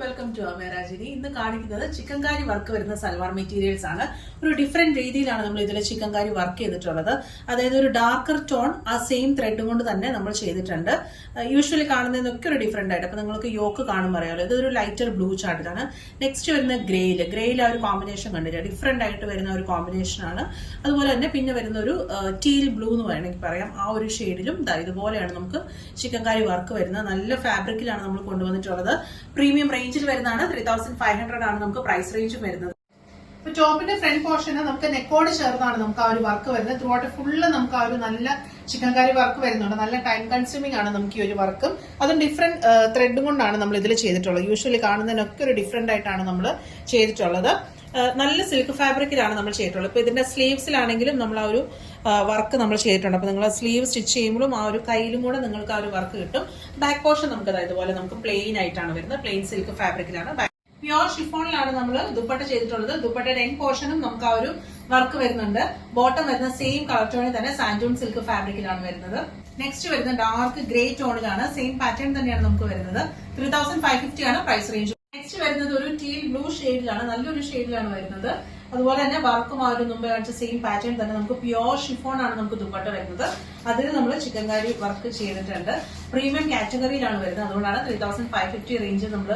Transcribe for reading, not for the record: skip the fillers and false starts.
Welcome to അമേരാജിനി. ഇന്ന് കാണിക്കുന്നത് chikankari work വരുന്ന സൽവാർ മെറ്റീരിയൽസ് ആണ്. ഒരു ഡിഫറെന്റ് രീതിയിലാണ് നമ്മൾ ഇതിൽ ചിക്കൻകാരി വർക്ക് ചെയ്തിട്ടുള്ളത്. അതായത് ഒരു ഡാർക്കർ ടോൺ ആ സെയിം ത്രെഡ് കൊണ്ട് തന്നെ നമ്മൾ ചെയ്തിട്ടുണ്ട്. യൂഷ്വലി കാണുന്നതിനൊക്കെ ഒരു ഡിഫറെന്റ് ആയിട്ട്. അപ്പൊ നിങ്ങൾക്ക് യോക്ക് കാണുമ്പോൾ അറിയാമല്ലോ, ഇതൊരു ലൈറ്റർ ബ്ലൂ ചാർട്ടിലാണ്. നെക്സ്റ്റ് വരുന്ന ഗ്രേയിൽ ആ ഒരു കോമ്പിനേഷൻ കണ്ടില്ല, ഡിഫറെന്റ് ആയിട്ട് വരുന്ന ഒരു കോമ്പിനേഷൻ ആണ്. അതുപോലെ തന്നെ പിന്നെ വരുന്ന ഒരു ടീൽ ബ്ലൂ എന്ന് വേണമെങ്കിൽ പറയാം. ആ ഒരു ഷെയ്ഡിലും ഇതുപോലെയാണ് നമുക്ക് ചിക്കൻകാരി വർക്ക് വരുന്നത്. നല്ല ഫാബ്രിക്കിലാണ് നമ്മൾ കൊണ്ടുവന്നിട്ടുള്ളത്. പ്രീമിയം റേഞ്ചിൽ വരുന്നതാണ്. 3500 ആണ് നമുക്ക് പ്രൈസ് റേഞ്ച് വരുന്നത്. ടോപ്പിന്റെ ഫ്രണ്ട് പോർഷന് നമുക്ക് നെക്കോട് ചേർന്നാണ് നമുക്ക് ആ ഒരു വർക്ക് വരുന്നത്. ത്രൂ ഔട്ട് ഫുള്ള് നമുക്ക് ആ ഒരു നല്ല ചിക്കൻകാരി വർക്ക് വരുന്നുണ്ട്. നല്ല ടൈം കൺസ്യൂമിംഗ് ആണ് നമുക്ക് ഈ ഒരു വർക്കും. അതും ഡിഫറെന്റ് ത്രെഡും കൊണ്ടാണ് നമ്മൾ ഇതിൽ ചെയ്തിട്ടുള്ളത്. യൂഷ്വലി കാണുന്നതിനൊക്കെ ഒരു ഡിഫറെന്റ് ആയിട്ടാണ് നമ്മൾ ചെയ്തിട്ടുള്ളത്. നല്ല സിൽക്ക് ഫാബ്രിക്കിലാണ് നമ്മൾ ചെയ്തിട്ടുള്ളത്. ഇപ്പൊ ഇതിന്റെ സ്ലീവ്സിലാണെങ്കിലും നമ്മൾ ആ ഒരു വർക്ക് നമ്മൾ ചെയ്തിട്ടുണ്ട്. അപ്പൊ നിങ്ങൾ സ്ലീവ് സ്റ്റിച്ച് ചെയ്യുമ്പോഴും ആ ഒരു കയ്യിലും കൂടെ നിങ്ങൾക്ക് ആ ഒരു വർക്ക് കിട്ടും. ബാക്ക് പോർഷൻ നമുക്ക് ഇതുപോലെ നമുക്ക് പ്ലെയിൻ ആയിട്ടാണ് വരുന്നത്. പ്ലെയിൻ സിൽക്ക് ഫാബ്രിക്കിലാണ്. പ്യോർ ഷിഫോണിലാണ് നമ്മൾ ദുപ്പട്ട ചെയ്തിട്ടുള്ളത്. ദുപ്പട്ടയുടെ എൻ പോർഷനും നമുക്ക് ആ ഒരു വർക്ക് വരുന്നുണ്ട്. ബോട്ടം വരുന്ന സെയിം കളർ ടോണിൽ തന്നെ സാൻഡൂൺ സിൽക്ക് ഫാബ്രിക്കിലാണ് വരുന്നത്. നെക്സ്റ്റ് വരുന്ന ഡാർക്ക് ഗ്രേ ടോണിലാണ്. സെയിം പാറ്റേൺ തന്നെയാണ് നമുക്ക് വരുന്നത്. 3550 ആണ് പ്രൈസ് റേഞ്ച്. നെക്സ്റ്റ് വരുന്നത് ഒരു ടീൽ ബ്ലൂ ഷെയ്ഡിലാണ്, നല്ലൊരു ഷെയ്ഡിലാണ് വരുന്നത്. അതുപോലെ തന്നെ വർക്കും ആ ഒരു മുമ്പ് കാണിച്ച സെയിം പാറ്റേൺ തന്നെ നമുക്ക് പ്യോർ ഷിഫോൺ ആണ് നമുക്ക് ദുപ്പട്ട വരുന്നത്. അതിന് നമ്മൾ ചിക്കൻകാരി വർക്ക് ചെയ്തിട്ടുണ്ട്. പ്രീമിയം കാറ്റഗറിയിലാണ് വരുന്നത്. അതുകൊണ്ടാണ് 3550 റേഞ്ച് നമ്മൾ